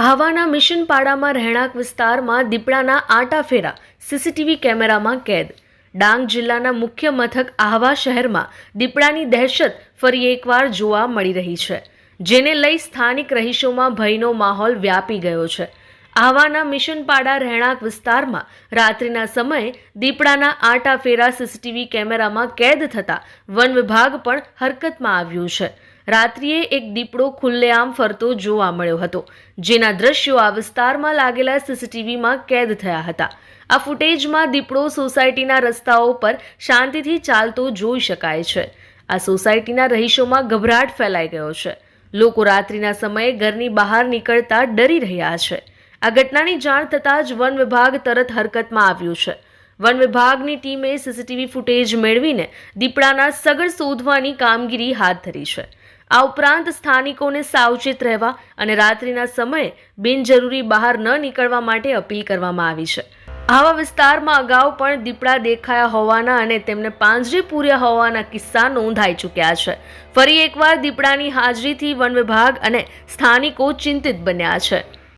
આહવાના મિશનપાડામાં રહેણાંક વિસ્તારમાં દીપડાના આંટાફેરા સીસીટીવી કેમેરામાં કેદ. ડાંગ જિલ્લાના મુખ્ય મથક આહવા શહેરમાં દીપડાની દહેશત ફરી એકવાર જોવા મળી રહી છે, જેને લઈ સ્થાનિક રહીશોમાં ભયનો માહોલ વ્યાપી ગયો છે. આહવાના મિશનપાડા રહેણાંક વિસ્તારમાં રાત્રિના સમયે દીપડાના આંટાફેરા સીસીટીવી કેમેરામાં કેદ થતાં વન વિભાગ પણ હરકતમાં આવ્યું છે. રાત્રિએ એક દીપડો ખુલ્લેઆમ ફરતો જોવા મળ્યો હતો, જેના દ્રશ્યો આ વિસ્તારમાં લાગેલા સીસીટીવીમાં કેદ થયા હતા. આ ફૂટેજમાં દીપડો સોસાયટીના રસ્તાઓ પર શાંતિથી ચાલતો જોઈ શકાય છે. આ સોસાયટીના રહીશોમાં ગભરાટ ફેલાઈ ગયો છે. લોકો રાત્રિના સમયે ઘરની બહાર નીકળતા ડરી રહ્યા છે. આ ઘટનાની જાણ થતાં જ વન વિભાગ તરત હરકતમાં આવ્યું છે. વન વિભાગની ટીમે સીસીટીવી ફૂટેજ મેળવીને દીપડાના સગડ શોધવાની કામગીરી હાથ ધરી છે. આ ઉપરાંત સ્થાનિકોને સાવચેત રહેવા અને રાત્રિના સમયે બિનજરૂરી બહાર ન નીકળવા માટે અપીલ કરવામાં આવી છે. આવા વિસ્તારમાં અગાઉ પણ દીપડા દેખાયા હોવાના અને તેમને પાંજરે પૂર્યા હોવાના કિસ્સા નોંધાઈ ચૂક્યા છે. ફરી એકવાર દીપડાની હાજરીથી વન વિભાગ અને સ્થાનિકો ચિંતિત બન્યા છે.